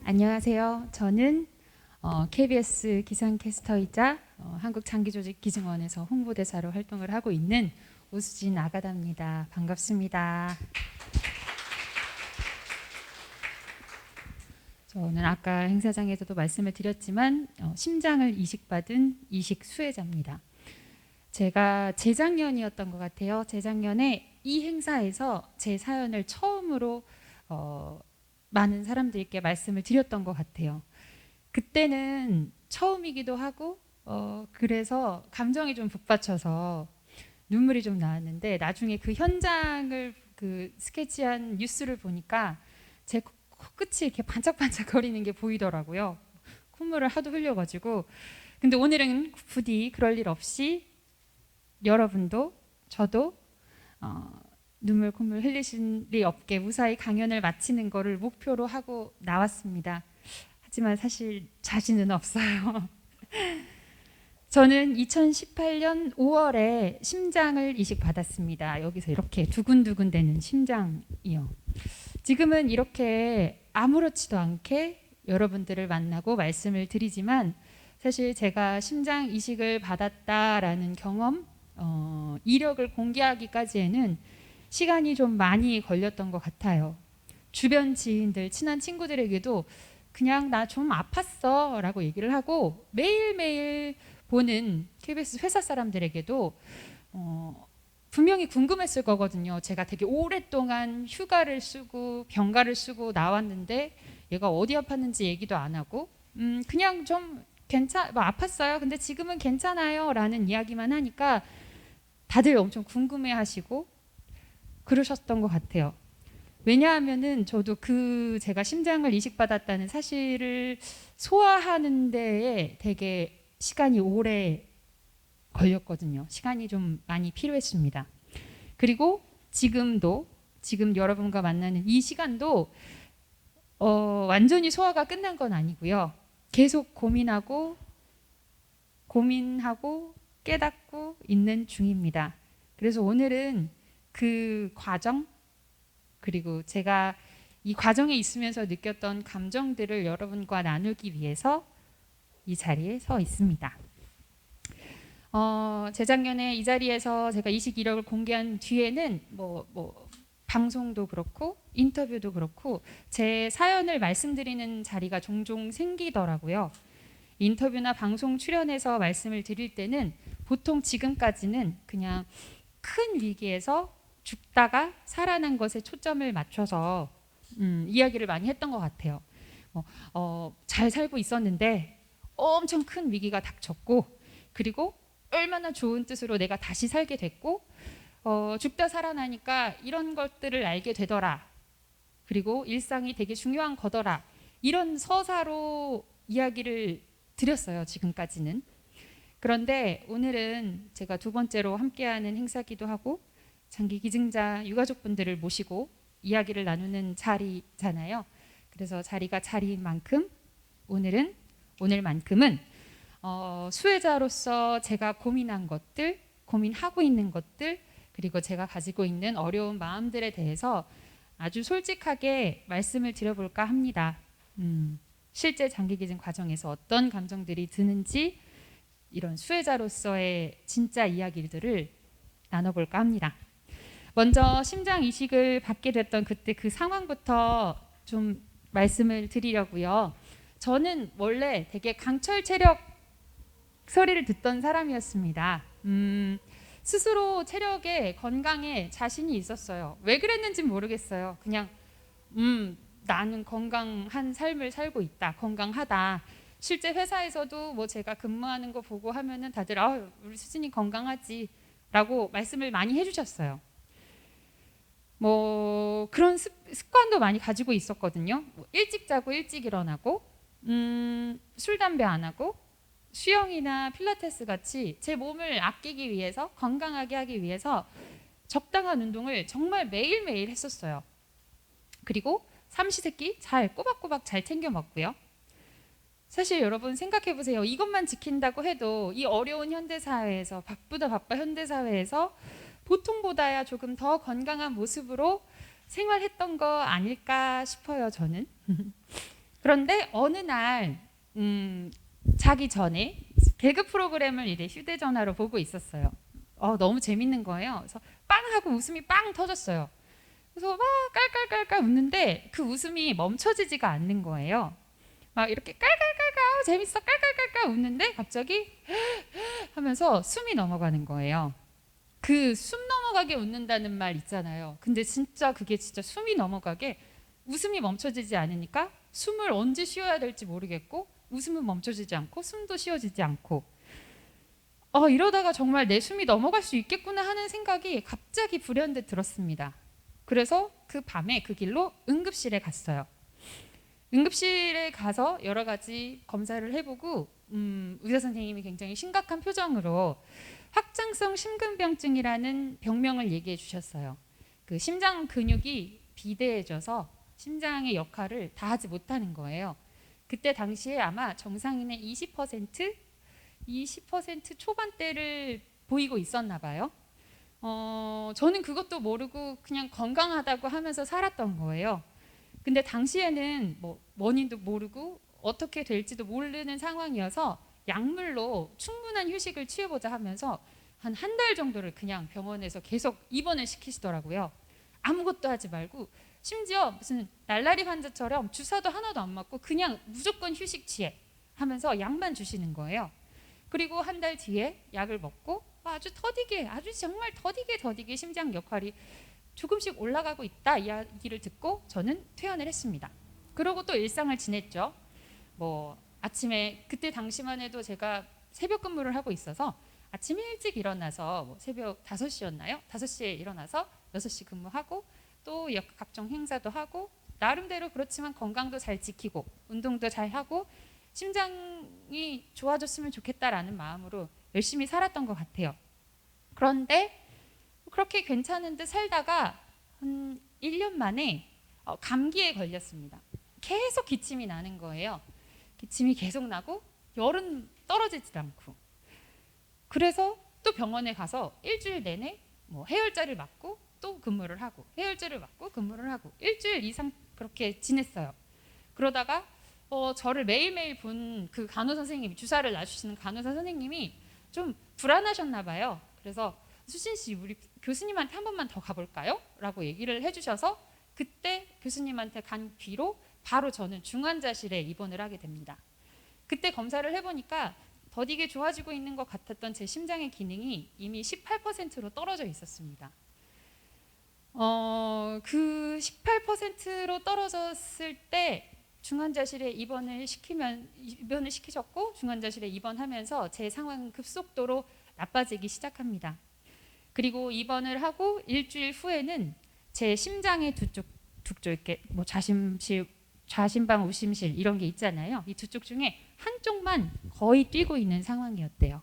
안녕하세요. 저는 KBS 기상캐스터이자 한국장기조직기증원에서 홍보대사로 활동을 하고 있는 오수진 아가다입니다. 반갑습니다. 저는 아까 행사장에서도 말씀을 드렸지만 심장을 이식받은 이식 수혜자입니다. 제가 재작년이었던 것 같아요. 재작년에 이 행사에서 제 사연을 처음으로 많은 사람들께 말씀을 드렸던 것 같아요. 그때는 처음이기도 하고 그래서 감정이 좀 북받쳐서 눈물이 좀 나왔는데 나중에 그 현장을 스케치한 뉴스를 보니까 제 코끝이 이렇게 반짝반짝 거리는 게 보이더라고요. 콧물을 하도 흘려가지고. 근데 오늘은 부디 그럴 일 없이 여러분도 저도 눈물 콧물 흘리실 리 없게 무사히 강연을 마치는 거를 목표로 하고 나왔습니다. 하지만 사실 자신은 없어요. 저는 2018년 5월에 심장을 이식받았습니다. 여기서 이렇게 두근두근 되는 심장이요. 지금은 이렇게 아무렇지도 않게 여러분들을 만나고 말씀을 드리지만 사실 제가 심장 이식을 받았다라는 경험, 이력을 공개하기까지에는 시간이 좀 많이 걸렸던 것 같아요. 주변 지인들, 친한 친구들에게도 그냥 나 좀 아팠어 라고 얘기를 하고 매일매일 보는 KBS 회사 사람들에게도 분명히 궁금했을 거거든요. 제가 되게 오랫동안 휴가를 쓰고 병가를 쓰고 나왔는데 얘가 어디 아팠는지 얘기도 안 하고 그냥 좀 아팠어요. 근데 지금은 괜찮아요 라는 이야기만 하니까 다들 엄청 궁금해 하시고 그러셨던 것 같아요. 왜냐하면은 저도 제가 심장을 이식받았다는 사실을 소화하는 데에 되게 시간이 오래 걸렸거든요. 시간이 좀 많이 필요했습니다. 그리고 지금 여러분과 만나는 이 시간도 완전히 소화가 끝난 건 아니고요. 계속 고민하고 깨닫고 있는 중입니다. 그래서 오늘은 그 과정 그리고 제가 이 과정에 있으면서 느꼈던 감정들을 여러분과 나누기 위해서 이 자리에 서 있습니다. 재작년에 이 자리에서 제가 이식 이력을 공개한 뒤에는 방송도 그렇고 인터뷰도 그렇고 제 사연을 말씀드리는 자리가 종종 생기더라고요. 인터뷰나 방송 출연해서 말씀을 드릴 때는 보통 지금까지는 그냥 큰 위기에서 죽다가 살아난 것에 초점을 맞춰서 이야기를 많이 했던 것 같아요. 잘 살고 있었는데 엄청 큰 위기가 닥쳤고 그리고 얼마나 좋은 뜻으로 내가 다시 살게 됐고 죽다 살아나니까 이런 것들을 알게 되더라. 그리고 일상이 되게 중요한 거더라. 이런 서사로 이야기를 드렸어요. 지금까지는. 그런데 오늘은 제가 두 번째로 함께하는 행사기도 하고 장기 기증자 유가족분들을 모시고 이야기를 나누는 자리잖아요. 그래서 자리가 자리인 만큼 오늘만큼은 수혜자로서 제가 고민한 것들, 고민하고 있는 것들, 그리고 제가 가지고 있는 어려운 마음들에 대해서 아주 솔직하게 말씀을 드려볼까 합니다. 실제 장기 기증 과정에서 어떤 감정들이 드는지 이런 수혜자로서의 진짜 이야기들을 나눠볼까 합니다. 먼저 심장 이식을 받게 됐던 그때 그 상황부터 좀 말씀을 드리려고요. 저는 원래 되게 강철 체력 소리를 듣던 사람이었습니다. 스스로 체력에 건강에 자신이 있었어요. 왜 그랬는지는 모르겠어요. 그냥 나는 건강한 삶을 살고 있다. 건강하다. 실제 회사에서도 제가 근무하는 거 보고 하면은 다들 우리 수진이 건강하지 라고 말씀을 많이 해주셨어요. 그런 습관도 많이 가지고 있었거든요. 일찍 자고 일찍 일어나고 술 담배 안 하고 수영이나 필라테스 같이 제 몸을 아끼기 위해서 건강하게 하기 위해서 적당한 운동을 정말 매일매일 했었어요. 그리고 삼시세끼 꼬박꼬박 잘 챙겨 먹고요. 사실 여러분 생각해 보세요. 이것만 지킨다고 해도 이 어려운 현대사회에서 바쁘다 바빠 현대사회에서 보통보다야 조금 더 건강한 모습으로 생활했던 거 아닐까 싶어요. 저는 그런데 어느 날 자기 전에 개그 프로그램을 이제 휴대전화로 보고 있었어요. 너무 재밌는 거예요. 그래서 빵 하고 웃음이 빵 터졌어요. 그래서 막 깔깔깔깔 웃는데 그 웃음이 멈춰지지가 않는 거예요. 막 이렇게 깔깔깔깔 재밌어 깔깔깔깔 웃는데 갑자기 하면서 숨이 넘어가는 거예요. 그 숨 넘어가게 웃는다는 말 있잖아요. 근데 진짜 그게 진짜 숨이 넘어가게 웃음이 멈춰지지 않으니까 숨을 언제 쉬어야 될지 모르겠고 웃음은 멈춰지지 않고 숨도 쉬어지지 않고 이러다가 정말 내 숨이 넘어갈 수 있겠구나 하는 생각이 갑자기 불현듯 들었습니다. 그래서 그 밤에 그 길로 응급실에 갔어요. 응급실에 가서 여러 가지 검사를 해보고 의사 선생님이 굉장히 심각한 표정으로 확장성 심근병증이라는 병명을 얘기해 주셨어요. 그 심장 근육이 비대해져서 심장의 역할을 다 하지 못하는 거예요. 그때 당시에 아마 정상인의 20% 초반대를 보이고 있었나 봐요. 저는 그것도 모르고 그냥 건강하다고 하면서 살았던 거예요. 근데 당시에는 뭐 원인도 모르고 어떻게 될지도 모르는 상황이어서 약물로 충분한 휴식을 취해보자 하면서 한 달 정도를 그냥 병원에서 계속 입원을 시키시더라고요. 아무것도 하지 말고 심지어 무슨 날라리 환자처럼 주사도 하나도 안 맞고 그냥 무조건 휴식 취해 하면서 약만 주시는 거예요. 그리고 한 달 뒤에 약을 먹고 아주 더디게 아주 정말 더디게 심장 역할이 조금씩 올라가고 있다 이야기를 듣고 저는 퇴원을 했습니다. 그러고 또 일상을 지냈죠. 뭐 아침에 그때 당시만 해도 제가 새벽 근무를 하고 있어서 아침 일찍 일어나서 뭐 새벽 5시였나요? 5시에 일어나서 6시 근무하고 또 각종 행사도 하고 나름대로 그렇지만 건강도 잘 지키고 운동도 잘 하고 심장이 좋아졌으면 좋겠다라는 마음으로 열심히 살았던 것 같아요. 그런데 그렇게 괜찮은 듯 살다가 한 1년 만에 감기에 걸렸습니다. 계속 기침이 나는 거예요. 기침이 계속 나고 열은 떨어지지 않고 그래서 또 병원에 가서 일주일 내내 뭐 해열제를 맞고 또 근무를 하고 해열제를 맞고 근무를 하고 일주일 이상 그렇게 지냈어요. 그러다가 저를 매일매일 본 그 간호사 선생님이 주사를 놔주시는 간호사 선생님이 좀 불안하셨나 봐요. 그래서 수진 씨 우리 교수님한테 한 번만 더 가볼까요? 라고 얘기를 해주셔서 그때 교수님한테 간 뒤로 바로 저는 중환자실에 입원을 하게 됩니다. 그때 검사를 해보니까 더디게 좋아지고 있는 것 같았던 제 심장의 기능이 이미 18%로 떨어져 있었습니다. 그 18%로 떨어졌을 때 중환자실에 입원을 시키셨고 중환자실에 입원하면서 제 상황은 급속도로 나빠지기 시작합니다. 그리고 입원을 하고 일주일 후에는 제 심장의 두 쪽 이렇게 뭐 좌심방, 우심실 이런 게 있잖아요. 이 두 쪽 중에 한쪽만 거의 뛰고 있는 상황이었대요.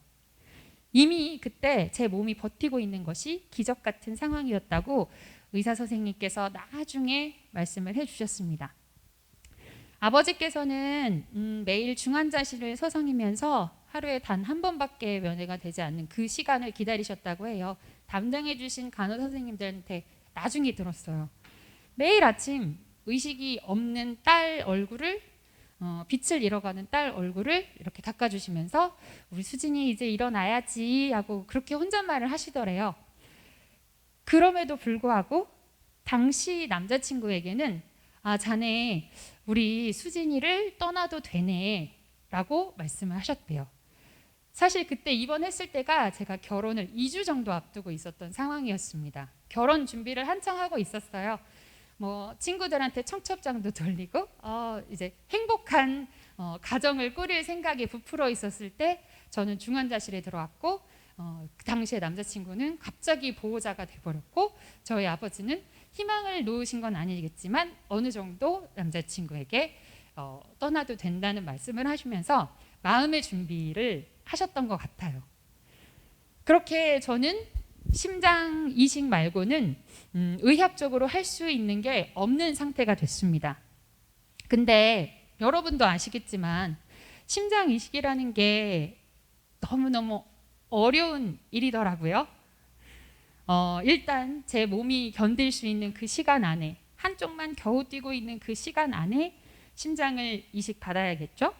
이미 그때 제 몸이 버티고 있는 것이 기적 같은 상황이었다고 의사 선생님께서 나중에 말씀을 해주셨습니다. 아버지께서는 매일 중환자실을 서성이면서 하루에 단 한 번밖에 면회가 되지 않는 그 시간을 기다리셨다고 해요. 담당해 주신 간호사 선생님들한테 나중에 들었어요. 매일 아침 의식이 없는 딸 얼굴을 빛을 잃어가는 딸 얼굴을 이렇게 닦아주시면서 우리 수진이 이제 일어나야지 하고 그렇게 혼잣말을 하시더래요. 그럼에도 불구하고 당시 남자친구에게는 자네 우리 수진이를 떠나도 되네 라고 말씀을 하셨대요. 사실 그때 입원했을 때가 제가 결혼을 2주 정도 앞두고 있었던 상황이었습니다. 결혼 준비를 한창 하고 있었어요. 뭐 친구들한테 청첩장도 돌리고 이제 행복한 가정을 꾸릴 생각에 부풀어 있었을 때 저는 중환자실에 들어왔고 그 당시에 남자친구는 갑자기 보호자가 돼버렸고 저희 아버지는 희망을 놓으신 건 아니겠지만 어느 정도 남자친구에게 떠나도 된다는 말씀을 하시면서 마음의 준비를 하셨던 것 같아요. 그렇게 저는 심장 이식 말고는 의학적으로 할 수 있는 게 없는 상태가 됐습니다. 근데 여러분도 아시겠지만 심장 이식이라는 게 너무너무 어려운 일이더라고요. 일단 제 몸이 견딜 수 있는 그 시간 안에 한쪽만 겨우 뛰고 있는 그 시간 안에 심장을 이식 받아야겠죠.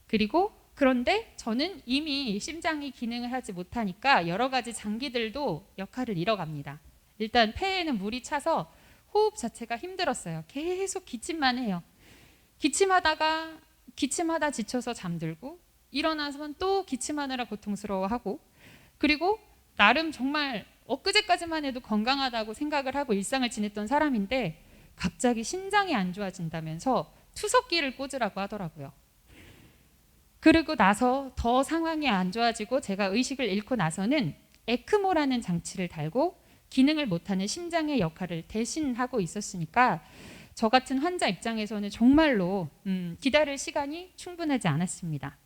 그리고 그런데 저는 이미 심장이 기능을 하지 못하니까 여러 가지 장기들도 역할을 잃어갑니다. 일단 폐에는 물이 차서 호흡 자체가 힘들었어요. 계속 기침만 해요. 기침하다 지쳐서 잠들고 일어나서는 또 기침하느라 고통스러워하고, 그리고 나름 정말 엊그제까지만 해도 건강하다고 생각을 하고 일상을 지냈던 사람인데 갑자기 신장이 안 좋아진다면서 투석기를 꽂으라고 하더라고요. 그리고 나서 더 상황이 안 좋아지고 제가 의식을 잃고 나서는 에크모라는 장치를 달고 기능을 못하는 심장의 역할을 대신하고 있었으니까 저 같은 환자 입장에서는 정말로 기다릴 시간이 충분하지 않았습니다.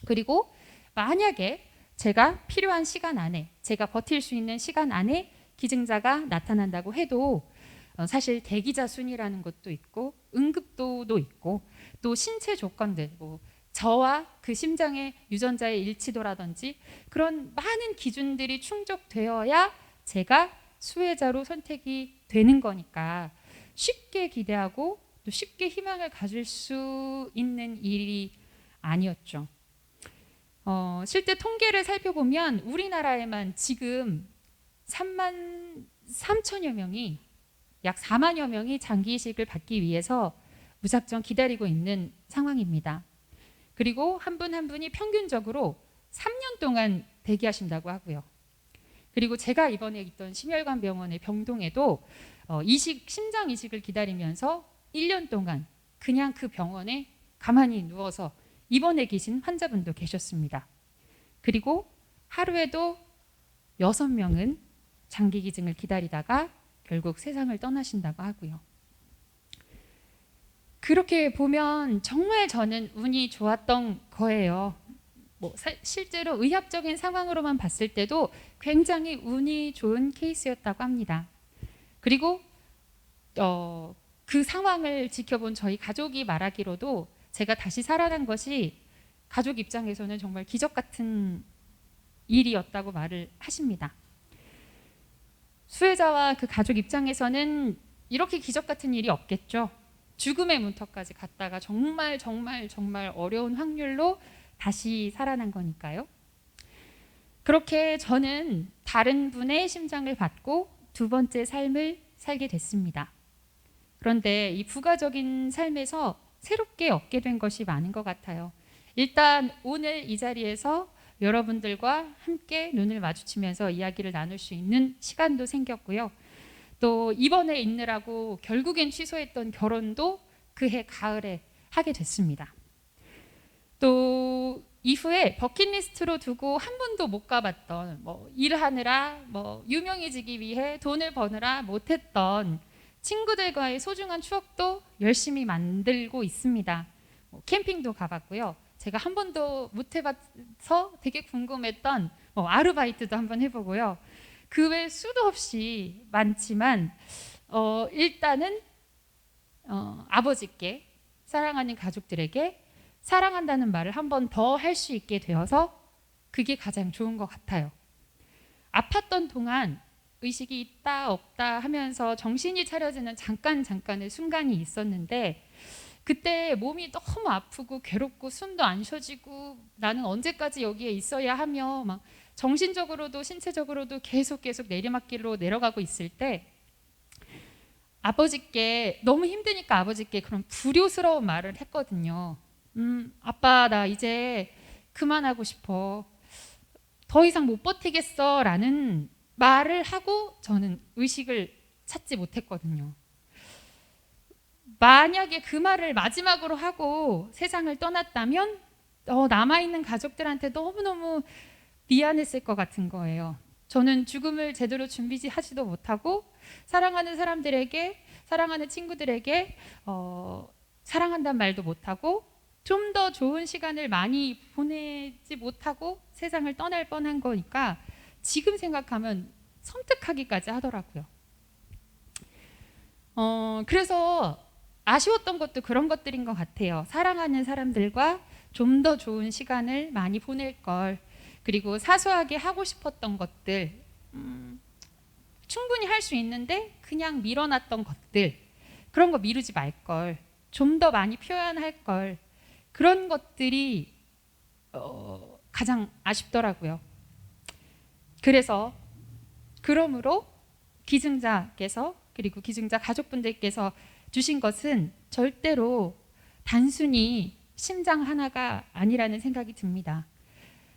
그리고 만약에 제가 필요한 시간 안에, 제가 버틸 수 있는 시간 안에 기증자가 나타난다고 해도 사실 대기자 순이라는 것도 있고 응급도도 있고 또 신체 조건들, 뭐 저와 그 심장의 유전자의 일치도라든지 그런 많은 기준들이 충족되어야 제가 수혜자로 선택이 되는 거니까 쉽게 기대하고 또 쉽게 희망을 가질 수 있는 일이 아니었죠. 실제 통계를 살펴보면 우리나라에만 지금 3만 3천여 명이, 약 4만여 명이 장기 이식을 받기 위해서 무작정 기다리고 있는 상황입니다. 그리고 한 분 한 분이 평균적으로 3년 동안 대기하신다고 하고요. 그리고 제가 이번에 있던 심혈관 병원의 병동에도 심장 이식을 기다리면서 1년 동안 그냥 그 병원에 가만히 누워서 입원해 계신 환자분도 계셨습니다. 그리고 하루에도 6명은 장기 기증을 기다리다가 결국 세상을 떠나신다고 하고요. 그렇게 보면 정말 저는 운이 좋았던 거예요. 실제로 의학적인 상황으로만 봤을 때도 굉장히 운이 좋은 케이스였다고 합니다. 그리고 그 상황을 지켜본 저희 가족이 말하기로도 제가 다시 살아난 것이 가족 입장에서는 정말 기적 같은 일이었다고 말을 하십니다. 수혜자와 그 가족 입장에서는 이렇게 기적 같은 일이 없겠죠. 죽음의 문턱까지 갔다가 정말 어려운 확률로 다시 살아난 거니까요. 그렇게 저는 다른 분의 심장을 받고 두 번째 삶을 살게 됐습니다. 그런데 이 부가적인 삶에서 새롭게 얻게 된 것이 많은 것 같아요. 일단 오늘 이 자리에서 여러분들과 함께 눈을 마주치면서 이야기를 나눌 수 있는 시간도 생겼고요. 또 이번에 있느라고 결국엔 취소했던 결혼도 그해 가을에 하게 됐습니다. 또 이후에 버킷리스트로 두고 한 번도 못 가봤던, 일하느라 유명해지기 위해 돈을 버느라 못했던 친구들과의 소중한 추억도 열심히 만들고 있습니다. 캠핑도 가봤고요. 제가 한 번도 못 해봐서 되게 궁금했던 아르바이트도 한번 해보고요. 그 외 수도 없이 많지만 일단은 아버지께, 사랑하는 가족들에게 사랑한다는 말을 한 번 더 할 수 있게 되어서 그게 가장 좋은 것 같아요. 아팠던 동안 의식이 있다 없다 하면서 정신이 차려지는 잠깐의 순간이 있었는데 그때 몸이 너무 아프고 괴롭고 숨도 안 쉬어지고 나는 언제까지 여기에 있어야 하며 막 정신적으로도 신체적으로도 계속 내리막길로 내려가고 있을 때 아버지께, 너무 힘드니까 아버지께 그런 불효스러운 말을 했거든요. 아빠 나 이제 그만하고 싶어. 더 이상 못 버티겠어 라는 말을 하고 저는 의식을 찾지 못했거든요. 만약에 그 말을 마지막으로 하고 세상을 떠났다면 남아있는 가족들한테 너무너무 미안했을 것 같은 거예요. 저는 죽음을 제대로 준비하지도 못하고 사랑하는 사람들에게, 사랑하는 친구들에게 사랑한다는 말도 못하고 좀 더 좋은 시간을 많이 보내지 못하고 세상을 떠날 뻔한 거니까 지금 생각하면 섬뜩하기까지 하더라고요. 그래서 아쉬웠던 것도 그런 것들인 것 같아요. 사랑하는 사람들과 좀 더 좋은 시간을 많이 보낼 걸, 그리고 사소하게 하고 싶었던 것들, 충분히 할 수 있는데 그냥 밀어놨던 것들, 그런 거 미루지 말 걸. 좀 더 많이 표현할 걸. 그런 것들이 가장 아쉽더라고요. 그러므로 기증자께서 그리고 기증자 가족분들께서 주신 것은 절대로 단순히 심장 하나가 아니라는 생각이 듭니다.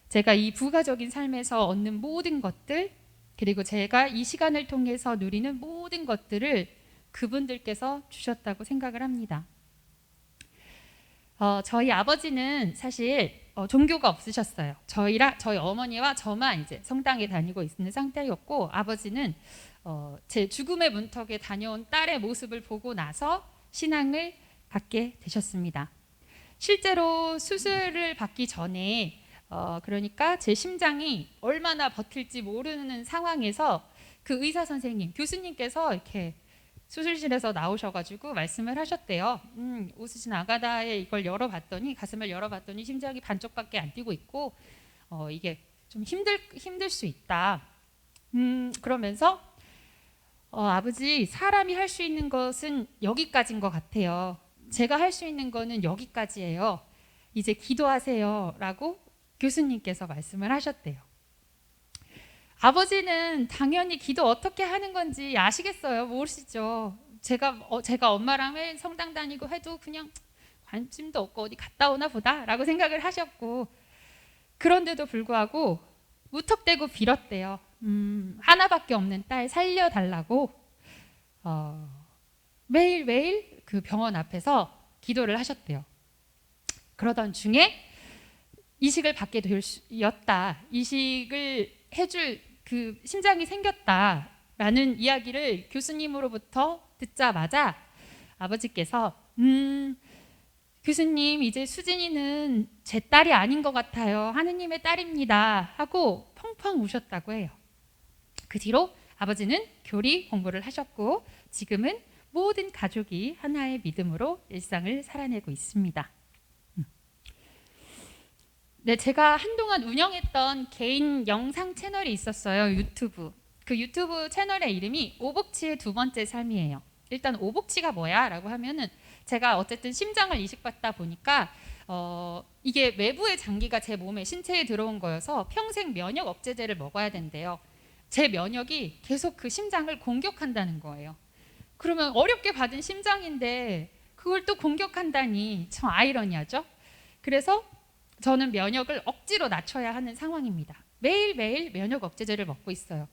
제가 이 부가적인 삶에서 얻는 모든 것들, 그리고 제가 이 시간을 통해서 누리는 모든 것들을 그분들께서 주셨다고 생각을 합니다. 저희 아버지는 사실 종교가 없으셨어요. 저희 어머니와 저만 이제 성당에 다니고 있는 상태였고, 아버지는 제 죽음의 문턱에 다녀온 딸의 모습을 보고 나서 신앙을 갖게 되셨습니다. 실제로 수술을 받기 전에 그러니까 제 심장이 얼마나 버틸지 모르는 상황에서 그 의사 선생님, 교수님께서 이렇게 수술실에서 나오셔가지고 말씀을 하셨대요. 오스진 아가다에 이걸 열어봤더니, 가슴을 열어봤더니 심장이 반쪽밖에 안 뛰고 있고 이게 좀 힘들 수 있다. 그러면서 아버지, 사람이 할 수 있는 것은 여기까지인 것 같아요. 제가 할 수 있는 거는 여기까지예요. 이제 기도하세요 라고 교수님께서 말씀을 하셨대요. 아버지는 당연히 기도 어떻게 하는 건지 아시겠어요? 모르시죠? 제가 엄마랑 매일 성당 다니고 해도 그냥 관심도 없고 어디 갔다 오나 보다 라고 생각을 하셨고, 그런데도 불구하고 무턱대고 빌었대요. 하나밖에 없는 딸 살려달라고 매일매일 그 병원 앞에서 기도를 하셨대요. 그러던 중에 이식을 받게 되었다. 이식을 해줄 그 심장이 생겼다라는 이야기를 교수님으로부터 듣자마자 아버지께서 교수님, 이제 수진이는 제 딸이 아닌 것 같아요. 하느님의 딸입니다 하고 펑펑 우셨다고 해요. 그 뒤로 아버지는 교리 공부를 하셨고, 지금은 모든 가족이 하나의 믿음으로 일상을 살아내고 있습니다. 네, 제가 한동안 운영했던 개인 영상 채널이 있었어요. 유튜브. 그 유튜브 채널의 이름이 오복치의 두 번째 삶이에요. 일단 오복치가 뭐야? 라고 하면은, 제가 어쨌든 심장을 이식받다 보니까 이게 외부의 장기가 제 몸에, 신체에 들어온 거여서 평생 면역 억제제를 먹어야 된대요. 제 면역이 계속 그 심장을 공격한다는 거예요. 그러면 어렵게 받은 심장인데 그걸 또 공격한다니 참 아이러니하죠. 그래서 저는 면역을 억지로 낮춰야 하는 상황입니다. 매일매일 면역 억제제를 먹고 있어요.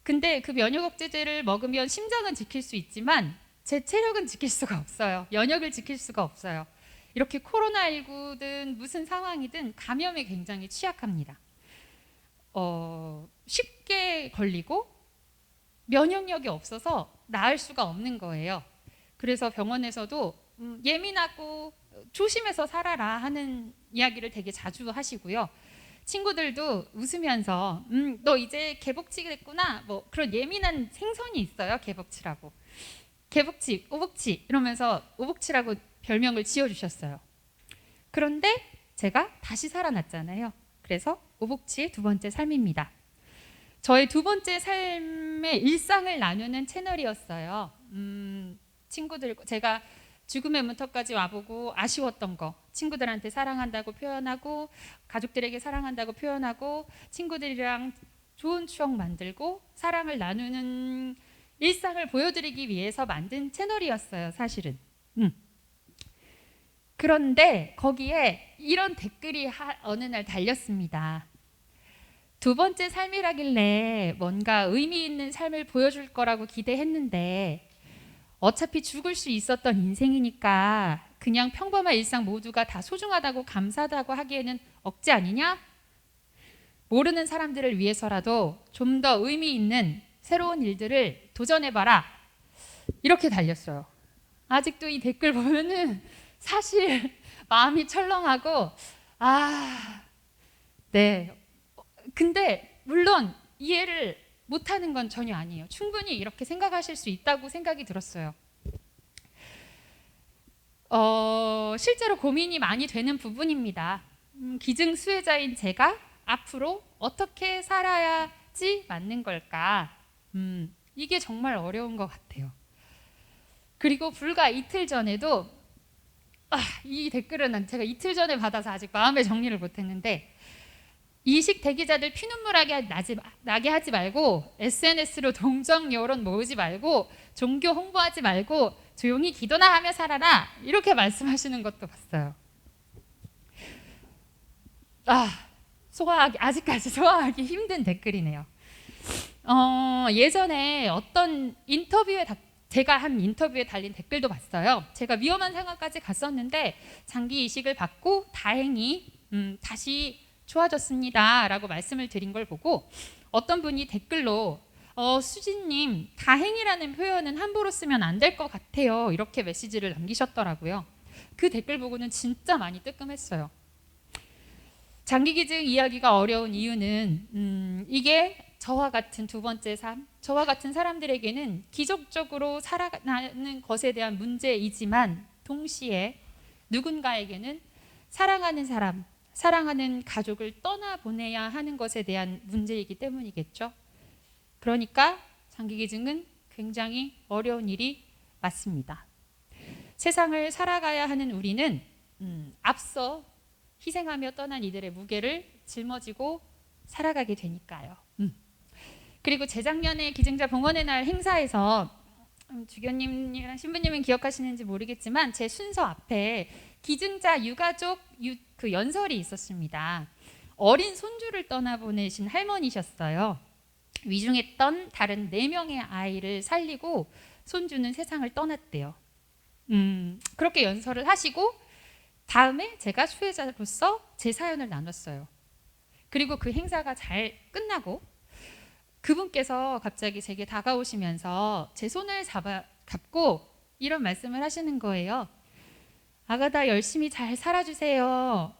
근데 그 면역 억제제를 먹으면 심장은 지킬 수 있지만 제 체력은 지킬 수가 없어요. 면역을 지킬 수가 없어요. 이렇게 코로나19든 무슨 상황이든 감염에 굉장히 취약합니다. 쉽게 걸리고 면역력이 없어서 나을 수가 없는 거예요. 그래서 병원에서도 예민하고 조심해서 살아라 하는 이야기를 되게 자주 하시고요. 친구들도 웃으면서 너 이제 개복치 됐구나, 뭐 그런 예민한 생선이 있어요. 개복치라고. 개복치, 오복치 이러면서 오복치라고 별명을 지어주셨어요. 그런데 제가 다시 살아났잖아요. 그래서 오복치의 두 번째 삶입니다. 저의 두 번째 삶의 일상을 나누는 채널이었어요. 친구들, 제가 죽음의 문턱까지 와보고 아쉬웠던 거, 친구들한테 사랑한다고 표현하고, 가족들에게 사랑한다고 표현하고, 친구들이랑 좋은 추억 만들고 사랑을 나누는 일상을 보여드리기 위해서 만든 채널이었어요, 사실은. 그런데 거기에 이런 댓글이 어느 날 달렸습니다. 두 번째 삶이라길래 뭔가 의미 있는 삶을 보여줄 거라고 기대했는데 어차피 죽을 수 있었던 인생이니까 그냥 평범한 일상 모두가 다 소중하다고 감사하다고 하기에는 억지 아니냐? 모르는 사람들을 위해서라도 좀 더 의미 있는 새로운 일들을 도전해봐라. 이렇게 달렸어요. 아직도 이 댓글 보면은 사실 마음이 철렁하고, 네. 근데 물론 이해를 못하는 건 전혀 아니에요. 충분히 이렇게 생각하실 수 있다고 생각이 들었어요. 실제로 고민이 많이 되는 부분입니다. 기증 수혜자인 제가 앞으로 어떻게 살아야지 맞는 걸까? 이게 정말 어려운 것 같아요. 그리고 불과 이틀 전에도 이 댓글은 제가 이틀 전에 받아서 아직 마음의 정리를 못했는데, 이식 대기자들 피눈물 나게 하지 말고, SNS로 동정 여론 모으지 말고, 종교 홍보하지 말고 조용히 기도나 하며 살아라, 이렇게 말씀하시는 것도 봤어요. 아직까지 소화하기 힘든 댓글이네요. 예전에 어떤 제가 한 인터뷰에 달린 댓글도 봤어요. 제가 위험한 상황까지 갔었는데 장기 이식을 받고 다행히 다시 좋아졌습니다 라고 말씀을 드린 걸 보고, 어떤 분이 댓글로 수진님, 다행이라는 표현은 함부로 쓰면 안 될 것 같아요, 이렇게 메시지를 남기셨더라고요. 그 댓글 보고는 진짜 많이 뜨끔했어요. 장기기증 이야기가 어려운 이유는 이게 저와 같은 두 번째 삶, 저와 같은 사람들에게는 기적적으로 살아가는 것에 대한 문제이지만, 동시에 누군가에게는 사랑하는 사람, 사랑하는 가족을 떠나보내야 하는 것에 대한 문제이기 때문이겠죠. 그러니까 장기기증은 굉장히 어려운 일이 맞습니다. 세상을 살아가야 하는 우리는 앞서 희생하며 떠난 이들의 무게를 짊어지고 살아가게 되니까요. 그리고 재작년에 기증자 봉헌의 날 행사에서 주교님이랑 신부님은 기억하시는지 모르겠지만 제 순서 앞에 기증자 유가족 그 연설이 있었습니다. 어린 손주를 떠나보내신 할머니셨어요. 위중했던 다른 4명의 아이를 살리고 손주는 세상을 떠났대요. 그렇게 연설을 하시고 다음에 제가 수혜자로서 제 사연을 나눴어요. 그리고 그 행사가 잘 끝나고 그분께서 갑자기 제게 다가오시면서 제 손을 잡고 이런 말씀을 하시는 거예요. 아가다, 열심히 잘 살아주세요.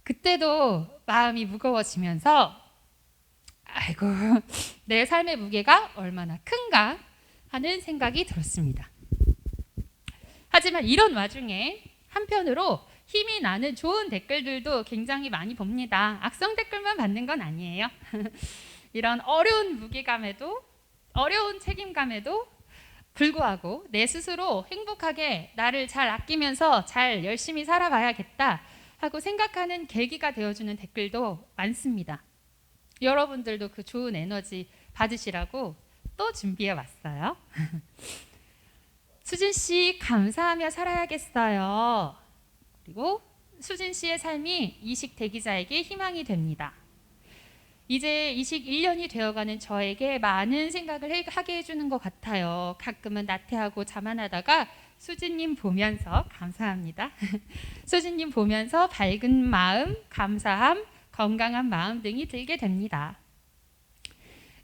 그때도 마음이 무거워지면서 아이고, 내 삶의 무게가 얼마나 큰가 하는 생각이 들었습니다. 하지만 이런 와중에 한편으로 힘이 나는 좋은 댓글들도 굉장히 많이 봅니다. 악성 댓글만 받는 건 아니에요. 이런 어려운 무게감에도, 어려운 책임감에도 불구하고 내 스스로 행복하게 나를 잘 아끼면서 잘 열심히 살아봐야겠다 하고 생각하는 계기가 되어주는 댓글도 많습니다. 여러분들도 그 좋은 에너지 받으시라고 또 준비해 왔어요. 수진 씨, 감사하며 살아야겠어요. 그리고 수진 씨의 삶이 이식 대기자에게 희망이 됩니다. 이제 이식 1년이 되어가는 저에게 많은 생각을 하게 해주는 것 같아요. 가끔은 나태하고 자만하다가 수진님 보면서, 감사합니다. 수진님 보면서 밝은 마음, 감사함, 건강한 마음 등이 들게 됩니다.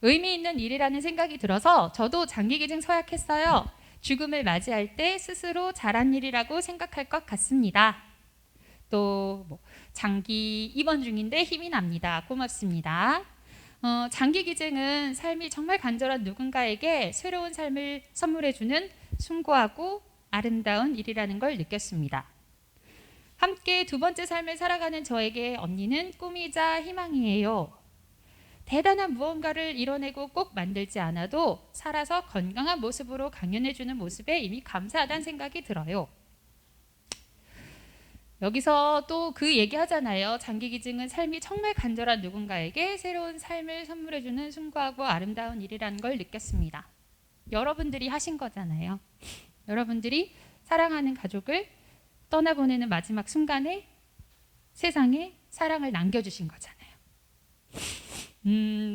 의미 있는 일이라는 생각이 들어서 저도 장기기증 서약했어요. 죽음을 맞이할 때 스스로 잘한 일이라고 생각할 것 같습니다. 또 장기 입원 중인데 힘이 납니다. 고맙습니다. 장기기증은 삶이 정말 간절한 누군가에게 새로운 삶을 선물해주는 숭고하고 아름다운 일이라는 걸 느꼈습니다. 함께 두 번째 삶을 살아가는 저에게 언니는 꿈이자 희망이에요. 대단한 무언가를 이뤄내고 꼭 만들지 않아도 살아서 건강한 모습으로 강연해주는 모습에 이미 감사하다는 생각이 들어요. 여기서 또 그 얘기 하잖아요. 장기기증은 삶이 정말 간절한 누군가에게 새로운 삶을 선물해주는 숭고하고 아름다운 일이라는 걸 느꼈습니다. 여러분들이 하신 거잖아요. 여러분들이 사랑하는 가족을 떠나보내는 마지막 순간에 세상에 사랑을 남겨주신 거잖아요.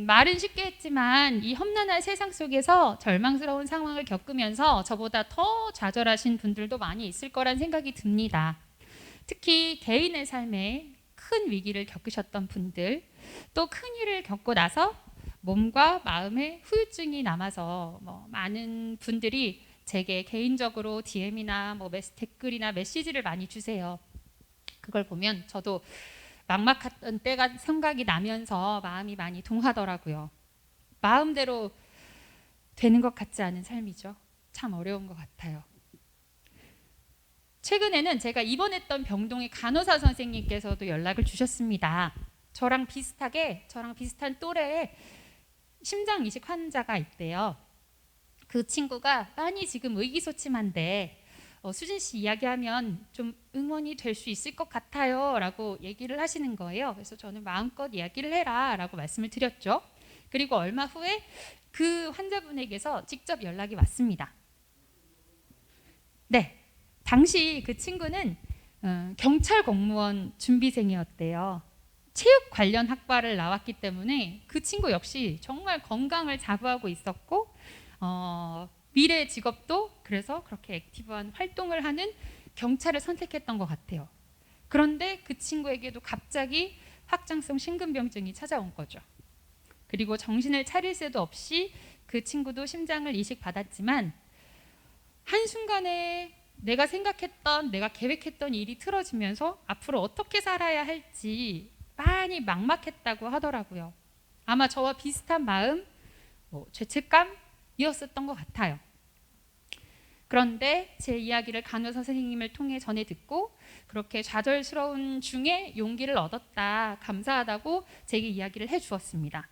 말은 쉽게 했지만 이 험난한 세상 속에서 절망스러운 상황을 겪으면서 저보다 더 좌절하신 분들도 많이 있을 거란 생각이 듭니다. 특히 개인의 삶에 큰 위기를 겪으셨던 분들, 또 큰 일을 겪고 나서 몸과 마음에 후유증이 남아서 많은 분들이 제게 개인적으로 DM이나 댓글이나 메시지를 많이 주세요. 그걸 보면 저도 막막했던 때가 생각이 나면서 마음이 많이 동하더라고요. 마음대로 되는 것 같지 않은 삶이죠. 참 어려운 것 같아요. 최근에는 제가 입원했던 병동의 간호사 선생님께서도 연락을 주셨습니다. 저랑 비슷한 또래의 심장 이식 환자가 있대요. 그 친구가 많이 지금 의기소침한데 수진 씨 이야기하면 좀 응원이 될 수 있을 것 같아요 라고 얘기를 하시는 거예요. 그래서 저는 마음껏 이야기를 해라 라고 말씀을 드렸죠. 그리고 얼마 후에 그 환자분에게서 직접 연락이 왔습니다. 네, 당시 그 친구는 경찰 공무원 준비생이었대요. 체육 관련 학과를 나왔기 때문에 그 친구 역시 정말 건강을 자부하고 있었고 미래 직업도 그래서 그렇게 액티브한 활동을 하는 경찰을 선택했던 것 같아요. 그런데 그 친구에게도 갑자기 확장성 심근병증이 찾아온 거죠. 그리고 정신을 차릴 새도 없이 그 친구도 심장을 이식받았지만 한순간에 내가 생각했던, 내가 계획했던 일이 틀어지면서 앞으로 어떻게 살아야 할지 막막했다고 하더라고요. 아마 저와 비슷한 마음, 죄책감이었었던 것 같아요. 그런데 제 이야기를 간호사 선생님을 통해 전해 듣고 그렇게 좌절스러운 중에 용기를 얻었다, 감사하다고 제게 이야기를 해주었습니다.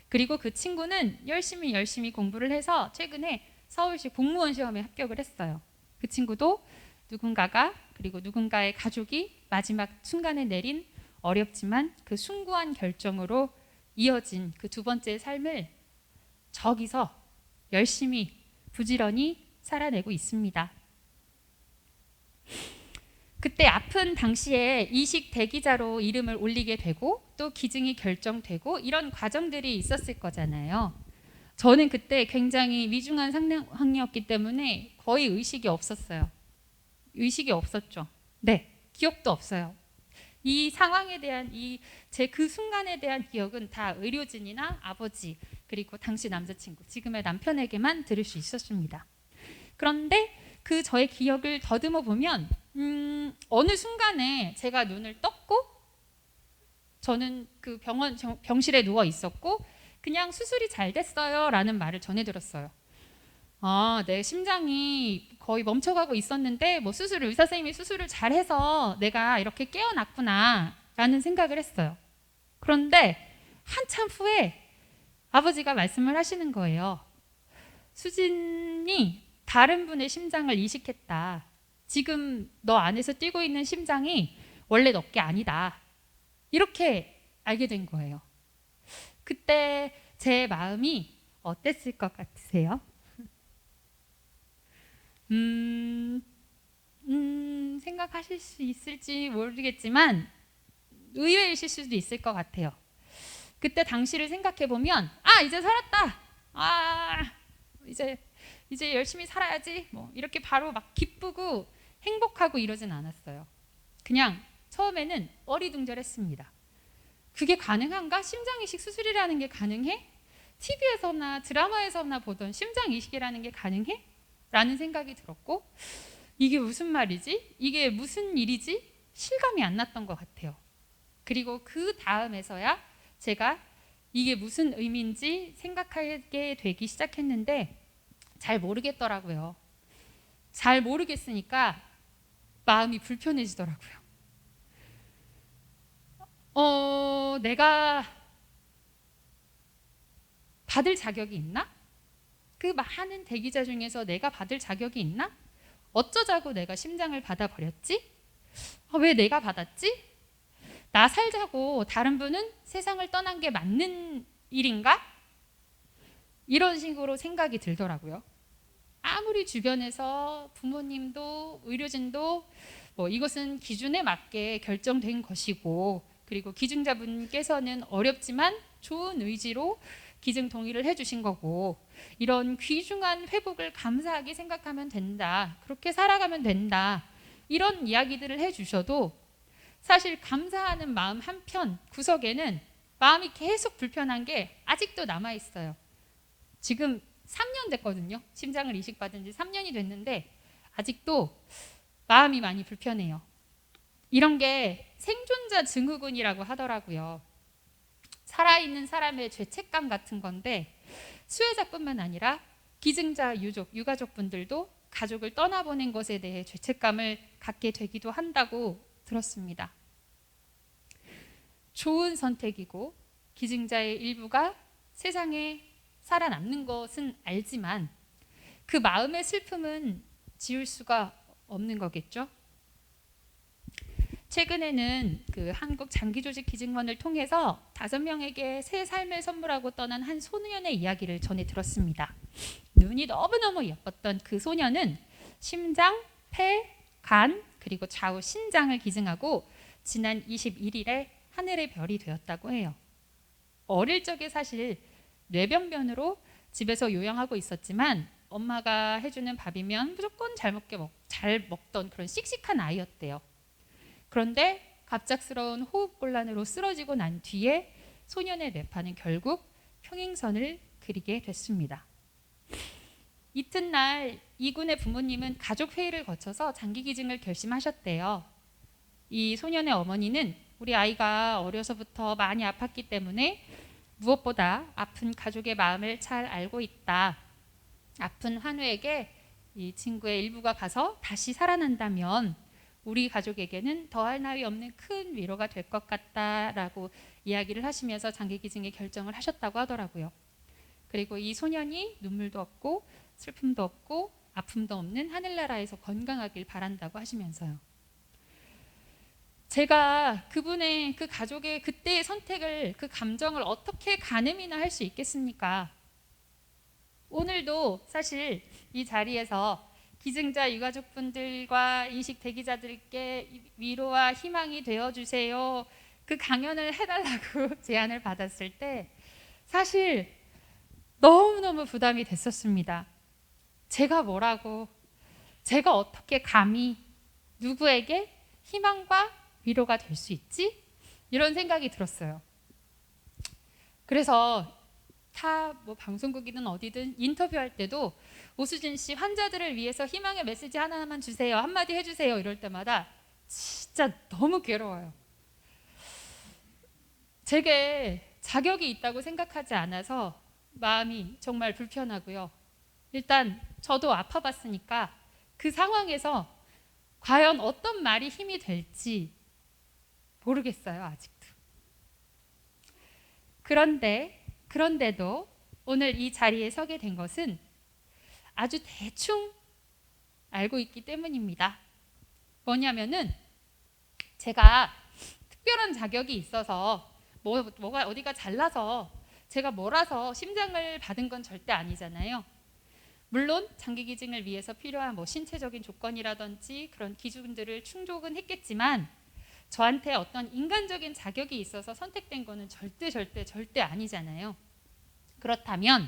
그리고 그 친구는 열심히 공부를 해서 최근에 서울시 공무원 시험에 합격을 했어요. 그 친구도 누군가가 그리고 누군가의 가족이 마지막 순간에 내린 어렵지만 그 숭고한 결정으로 이어진 그 두 번째 삶을 저기서 열심히 부지런히 살아내고 있습니다. 그때 아픈 당시에 이식 대기자로 이름을 올리게 되고 또 기증이 결정되고 이런 과정들이 있었을 거잖아요. 저는 그때 굉장히 위중한 상황이었기 때문에 거의 의식이 없었어요. 의식이 없었죠. 네, 기억도 없어요. 이 상황에 대한 제 그 순간에 대한 기억은 다 의료진이나 아버지 그리고 당시 남자친구, 지금의 남편에게만 들을 수 있었습니다. 그런데 그 저의 기억을 더듬어 보면 어느 순간에 제가 눈을 떴고 저는 그 병실에 누워 있었고 그냥 수술이 잘 됐어요 라는 말을 전해 들었어요. 내 심장이 거의 멈춰가고 있었는데 의사 선생님이 수술을 잘해서 내가 이렇게 깨어났구나 라는 생각을 했어요. 그런데 한참 후에 아버지가 말씀을 하시는 거예요. 수진이 다른 분의 심장을 이식했다. 지금 너 안에서 뛰고 있는 심장이 원래 너게 아니다. 이렇게 알게 된 거예요. 그때 제 마음이 어땠을 것 같으세요? 생각하실 수 있을지 모르겠지만 의외이실 수도 있을 것 같아요. 그때 당시를 생각해 보면 이제 살았다. 이제 열심히 살아야지. 이렇게 바로 막 기쁘고 행복하고 이러진 않았어요. 그냥 처음에는 어리둥절했습니다. 그게 가능한가? 심장 이식 수술이라는 게 가능해? TV에서나 드라마에서나 보던 심장 이식이라는 게 가능해? 라는 생각이 들었고 이게 무슨 말이지? 이게 무슨 일이지? 실감이 안 났던 것 같아요. 그리고 그 다음에서야 제가 이게 무슨 의미인지 생각하게 되기 시작했는데 잘 모르겠더라고요. 잘 모르겠으니까 마음이 불편해지더라고요. 내가 받을 자격이 있나? 그 많은 대기자 중에서 내가 받을 자격이 있나? 어쩌자고 내가 심장을 받아버렸지? 왜 내가 받았지? 나 살자고 다른 분은 세상을 떠난 게 맞는 일인가? 이런 식으로 생각이 들더라고요. 아무리 주변에서 부모님도 의료진도 이것은 기준에 맞게 결정된 것이고 그리고 기증자분께서는 어렵지만 좋은 의지로 기증 동의를 해주신 거고 이런 귀중한 회복을 감사하게 생각하면 된다. 그렇게 살아가면 된다. 이런 이야기들을 해주셔도 사실 감사하는 마음 한편 구석에는 마음이 계속 불편한 게 아직도 남아있어요. 지금 3년 됐거든요. 심장을 이식받은 지 3년이 됐는데 아직도 마음이 많이 불편해요. 이런 게 생존자 증후군이라고 하더라고요. 살아있는 사람의 죄책감 같은 건데 수혜자뿐만 아니라 기증자 유가족분들도 가족을 떠나보낸 것에 대해 죄책감을 갖게 되기도 한다고 들었습니다. 좋은 선택이고 기증자의 일부가 세상에 살아남는 것은 알지만 그 마음의 슬픔은 지울 수가 없는 거겠죠. 최근에는 그 한국 장기조직기증원을 통해서 5명에게 새 삶을 선물하고 떠난 한 소년의 이야기를 전해 들었습니다. 눈이 너무너무 예뻤던 그 소년은 심장, 폐, 간, 그리고 좌우 신장을 기증하고 지난 21일에 하늘의 별이 되었다고 해요. 어릴 적에 사실 뇌병변으로 집에서 요양하고 있었지만 엄마가 해주는 밥이면 무조건 잘 먹던 그런 씩씩한 아이였대요. 그런데 갑작스러운 호흡곤란으로 쓰러지고 난 뒤에 소년의 뇌파는 결국 평행선을 그리게 됐습니다. 이튿날 이군의 부모님은 가족회의를 거쳐서 장기기증을 결심하셨대요. 이 소년의 어머니는 우리 아이가 어려서부터 많이 아팠기 때문에 무엇보다 아픈 가족의 마음을 잘 알고 있다. 아픈 환우에게 이 친구의 일부가 가서 다시 살아난다면 우리 가족에게는 더할 나위 없는 큰 위로가 될 것 같다라고 이야기를 하시면서 장기기증의 결정을 하셨다고 하더라고요. 그리고 이 소년이 눈물도 없고 슬픔도 없고 아픔도 없는 하늘나라에서 건강하길 바란다고 하시면서요. 제가 그분의 그 가족의 그때의 선택을, 그 감정을 어떻게 가늠이나 할 수 있겠습니까? 오늘도 사실 이 자리에서 기증자 유가족분들과 이식 대기자들께 위로와 희망이 되어주세요. 그 강연을 해달라고 제안을 받았을 때 사실 너무너무 부담이 됐었습니다. 제가 뭐라고, 제가 어떻게 감히 누구에게 희망과 위로가 될 수 있지? 이런 생각이 들었어요. 그래서 뭐 방송국이든 어디든 인터뷰할 때도 오수진 씨 환자들을 위해서 희망의 메시지 하나만 주세요. 한마디 해주세요. 이럴 때마다 진짜 너무 괴로워요. 제게 자격이 있다고 생각하지 않아서 마음이 정말 불편하고요. 일단 저도 아파봤으니까 그 상황에서 과연 어떤 말이 힘이 될지 모르겠어요. 아직도. 그런데도 오늘 이 자리에 서게 된 것은 아주 대충 알고 있기 때문입니다. 뭐냐면은 제가 특별한 자격이 있어서 뭐가 어디가 잘나서 제가 뭐라서 심장을 받은 건 절대 아니잖아요. 물론 장기기증을 위해서 필요한 뭐 신체적인 조건이라든지 그런 기준들을 충족은 했겠지만 저한테 어떤 인간적인 자격이 있어서 선택된 거는 절대 아니잖아요. 그렇다면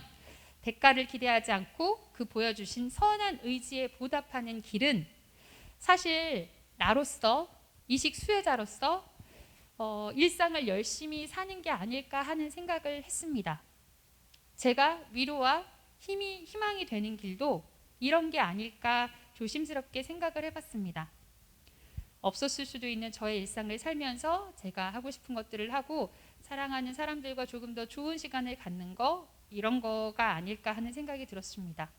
대가를 기대하지 않고 그 보여주신 선한 의지에 보답하는 길은 사실 나로서 이식 수혜자로서 일상을 열심히 사는 게 아닐까 하는 생각을 했습니다. 제가 위로와 희망이 되는 길도 이런 게 아닐까 조심스럽게 생각을 해봤습니다. 없었을 수도 있는 저의 일상을 살면서 제가 하고 싶은 것들을 하고 사랑하는 사람들과 조금 더 좋은 시간을 갖는 거, 이런 거가 아닐까 하는 생각이 들었습니다.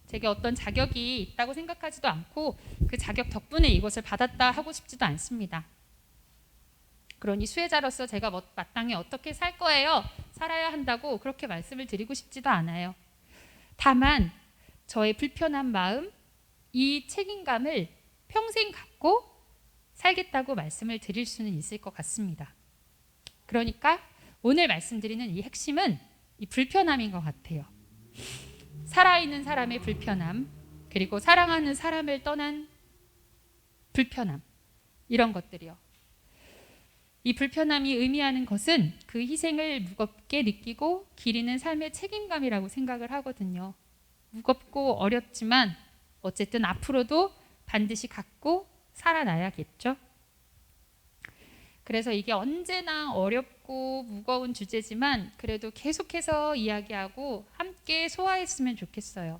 제게 어떤 자격이 있다고 생각하지도 않고 그 자격 덕분에 이것을 받았다 하고 싶지도 않습니다. 그러니 수혜자로서 제가 마땅히 어떻게 살 거예요? 살아야 한다고 그렇게 말씀을 드리고 싶지도 않아요. 다만 저의 불편한 마음, 이 책임감을 평생 갖고 살겠다고 말씀을 드릴 수는 있을 것 같습니다. 그러니까 오늘 말씀드리는 이 핵심은 이 불편함인 것 같아요. 살아있는 사람의 불편함, 그리고 사랑하는 사람을 떠난 불편함, 이런 것들이요. 이 불편함이 의미하는 것은 그 희생을 무겁게 느끼고 기리는 삶의 책임감이라고 생각을 하거든요. 무겁고 어렵지만 어쨌든 앞으로도 반드시 갖고 살아나야겠죠. 그래서 이게 언제나 어렵고 무거운 주제지만 그래도 계속해서 이야기하고 함께 소화했으면 좋겠어요.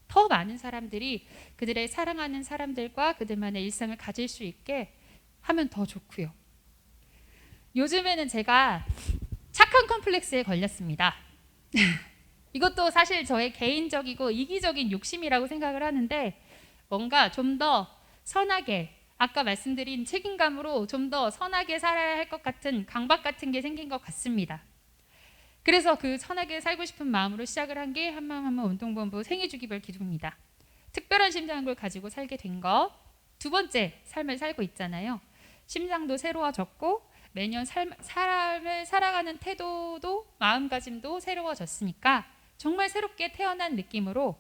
더 많은 사람들이 그들의 사랑하는 사람들과 그들만의 일상을 가질 수 있게 하면 더 좋고요. 요즘에는 제가 착한 컴플렉스에 걸렸습니다. 이것도 사실 저의 개인적이고 이기적인 욕심이라고 생각을 하는데 뭔가 좀 더 선하게, 아까 말씀드린 책임감으로 좀 더 선하게 살아야 할 것 같은 강박 같은 게 생긴 것 같습니다. 그래서 그 선하게 살고 싶은 마음으로 시작을 한 게 한마음한마 운동본부 생애주기별 기도입니다. 특별한 심장을 가지고 살게 된 거. 두 번째, 삶을 살고 있잖아요. 심장도 새로워졌고 매년 삶을 살아가는 태도도 마음가짐도 새로워졌으니까 정말 새롭게 태어난 느낌으로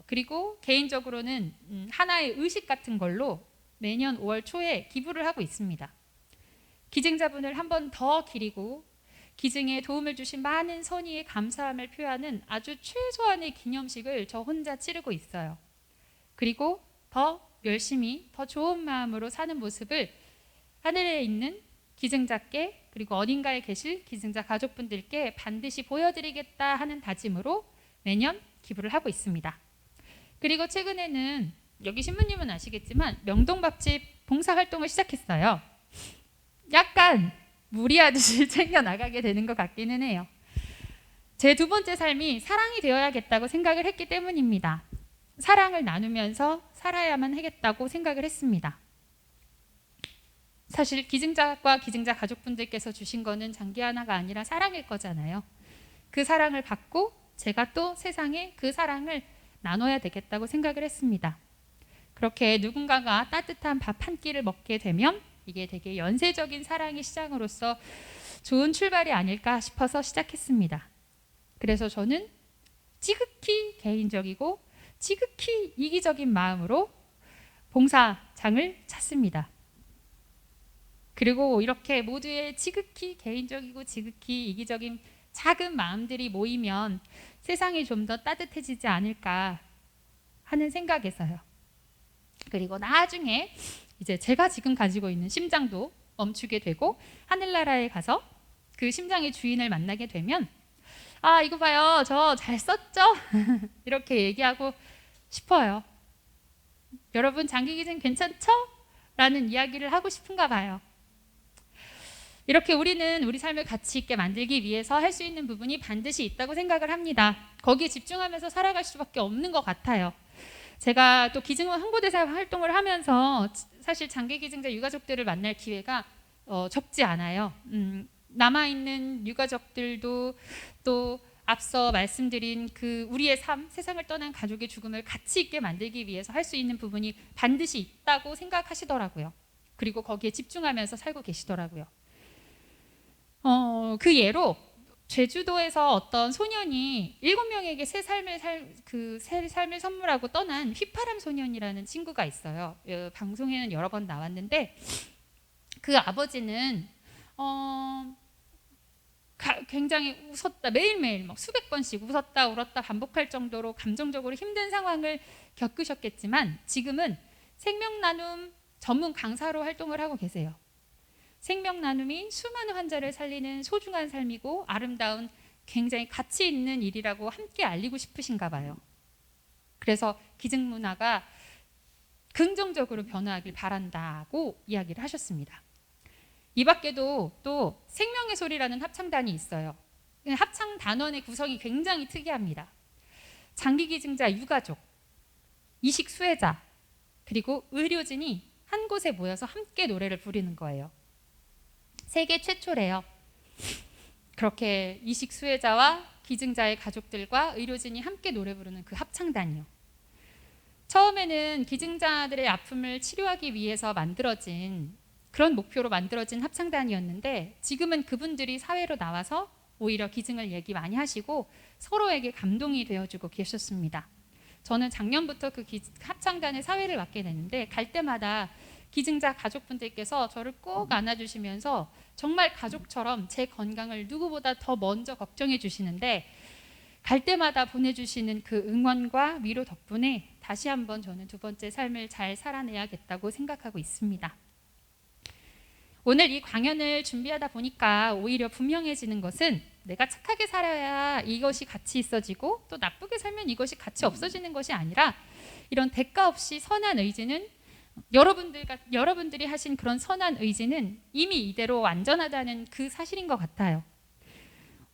그리고 개인적으로는 하나의 의식 같은 걸로 매년 5월 초에 기부를 하고 있습니다. 기증자분을 한 번 더 기리고 기증에 도움을 주신 많은 선의의 감사함을 표하는 아주 최소한의 기념식을 저 혼자 치르고 있어요. 그리고 더 열심히 더 좋은 마음으로 사는 모습을 하늘에 있는 기증자께 그리고 어딘가에 계실 기증자 가족분들께 반드시 보여드리겠다 하는 다짐으로 매년 기부를 하고 있습니다. 그리고 최근에는 여기 신부님은 아시겠지만 명동밥집 봉사활동을 시작했어요. 약간 무리하듯이 챙겨나가게 되는 것 같기는 해요. 제 두 번째 삶이 사랑이 되어야겠다고 생각을 했기 때문입니다. 사랑을 나누면서 살아야만 하겠다고 생각을 했습니다. 사실 기증자과 기증자 가족분들께서 주신 거는 장기 하나가 아니라 사랑일 거잖아요. 그 사랑을 받고 제가 또 세상에 그 사랑을 나눠야 되겠다고 생각을 했습니다. 그렇게 누군가가 따뜻한 밥 한 끼를 먹게 되면 이게 되게 연쇄적인 사랑의 시작으로서 좋은 출발이 아닐까 싶어서 시작했습니다. 그래서 저는 지극히 개인적이고 지극히 이기적인 마음으로 봉사장을 찾습니다. 그리고 이렇게 모두의 지극히 개인적이고 지극히 이기적인 작은 마음들이 모이면 세상이 좀 더 따뜻해지지 않을까 하는 생각에서요. 그리고 나중에 이제 제가 지금 가지고 있는 심장도 멈추게 되고 하늘나라에 가서 그 심장의 주인을 만나게 되면 아 이거 봐요 저 잘 썼죠? 이렇게 얘기하고 싶어요. 여러분 장기기증 괜찮죠? 라는 이야기를 하고 싶은가 봐요. 이렇게 우리는 우리 삶을 가치 있게 만들기 위해서 할 수 있는 부분이 반드시 있다고 생각을 합니다. 거기에 집중하면서 살아갈 수밖에 없는 것 같아요. 제가 또 기증원 홍보대사 활동을 하면서 사실 장기기증자 유가족들을 만날 기회가 적지 않아요. 남아있는 유가족들도 또 앞서 말씀드린 그 우리의 삶, 세상을 떠난 가족의 죽음을 가치 있게 만들기 위해서 할 수 있는 부분이 반드시 있다고 생각하시더라고요. 그리고 거기에 집중하면서 살고 계시더라고요. 그 예로 제주도에서 어떤 소년이 7명에게 새 삶을 선물하고 떠난 휘파람 소년이라는 친구가 있어요. 방송에는 여러 번 나왔는데 그 아버지는 굉장히 웃었다 매일매일 막 수백 번씩 웃었다 울었다 반복할 정도로 감정적으로 힘든 상황을 겪으셨겠지만 지금은 생명나눔 전문 강사로 활동을 하고 계세요. 생명나눔이 수많은 환자를 살리는 소중한 삶이고 아름다운 굉장히 가치 있는 일이라고 함께 알리고 싶으신가 봐요. 그래서 기증문화가 긍정적으로 변화하길 바란다고 이야기를 하셨습니다. 이 밖에도 또 생명의 소리라는 합창단이 있어요. 합창단원의 구성이 굉장히 특이합니다. 장기기증자 유가족, 이식 수혜자, 그리고 의료진이 한 곳에 모여서 함께 노래를 부르는 거예요. 세계 최초래요. 그렇게 이식 수혜자와 기증자의 가족들과 의료진이 함께 노래 부르는 그 합창단이요. 처음에는 기증자들의 아픔을 치료하기 위해서 만들어진 그런 목표로 만들어진 합창단이었는데 지금은 그분들이 사회로 나와서 오히려 기증을 얘기 많이 하시고 서로에게 감동이 되어주고 계셨습니다. 저는 작년부터 그 합창단의 사회를 맡게 됐는데 갈 때마다 기증자 가족분들께서 저를 꼭 안아주시면서 정말 가족처럼 제 건강을 누구보다 더 먼저 걱정해 주시는데 갈 때마다 보내주시는 그 응원과 위로 덕분에 다시 한번 저는 두 번째 삶을 잘 살아내야겠다고 생각하고 있습니다. 오늘 이 강연을 준비하다 보니까 오히려 분명해지는 것은 내가 착하게 살아야 이것이 가치 있어지고 또 나쁘게 살면 이것이 가치 없어지는 것이 아니라 이런 대가 없이 선한 의지는 여러분들이 하신 그런 선한 의지는 이미 이대로 완전하다는 그 사실인 것 같아요.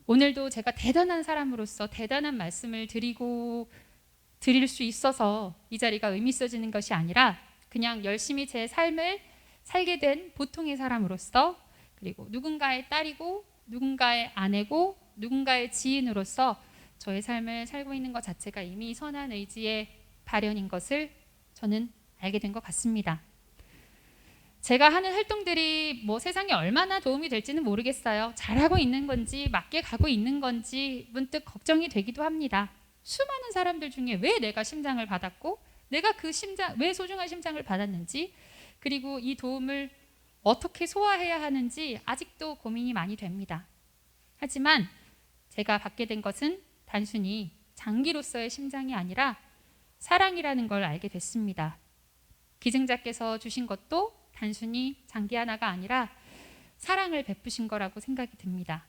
오늘도 제가 대단한 사람으로서 대단한 말씀을 드릴 수 있어서 이 자리가 의미 있어지는 것이 아니라 그냥 열심히 제 삶을 살게 된 보통의 사람으로서 그리고 누군가의 딸이고 누군가의 아내고 누군가의 지인으로서 저의 삶을 살고 있는 것 자체가 이미 선한 의지의 발현인 것을 저는 알게 된 것 같습니다. 제가 하는 활동들이 뭐 세상에 얼마나 도움이 될지는 모르겠어요. 잘하고 있는 건지 맞게 가고 있는 건지 문득 걱정이 되기도 합니다. 수많은 사람들 중에 왜 내가 심장을 받았고 내가 그 심장, 왜 소중한 심장을 받았는지, 그리고 이 도움을 어떻게 소화해야 하는지 아직도 고민이 많이 됩니다. 하지만 제가 받게 된 것은 단순히 장기로서의 심장이 아니라 사랑이라는 걸 알게 됐습니다. 기증자께서 주신 것도 단순히 장기 하나가 아니라 사랑을 베푸신 거라고 생각이 듭니다.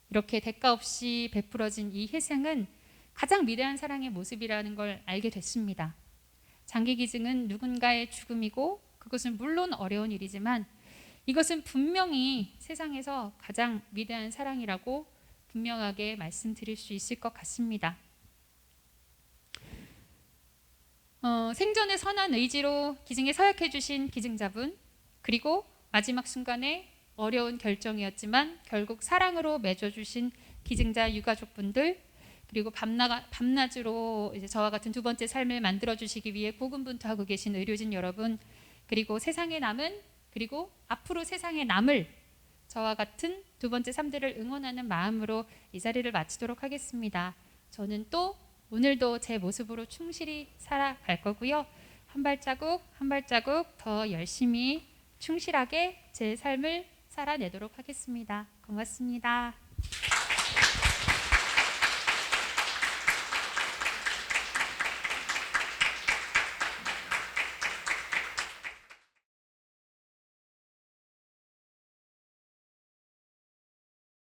이렇게 대가 없이 베풀어진 이 희생은 가장 위대한 사랑의 모습이라는 걸 알게 됐습니다. 장기 기증은 누군가의 죽음이고 그것은 물론 어려운 일이지만 이것은 분명히 세상에서 가장 위대한 사랑이라고 분명하게 말씀드릴 수 있을 것 같습니다. 생전의 선한 의지로 기증에 서약해 주신 기증자분, 그리고 마지막 순간에 어려운 결정이었지만 결국 사랑으로 맺어주신 기증자 유가족분들, 그리고 밤낮으로 이제 저와 같은 두 번째 삶을 만들어주시기 위해 고군분투하고 계신 의료진 여러분, 그리고 세상에 남은, 그리고 앞으로 세상에 남을 저와 같은 두 번째 삶들을 응원하는 마음으로 이 자리를 마치도록 하겠습니다. 저는 또 오늘도 제 모습으로 충실히 살아갈 거고요. 한 발자국 한 발자국 더 열심히 충실하게 제 삶을 살아내도록 하겠습니다. 고맙습니다.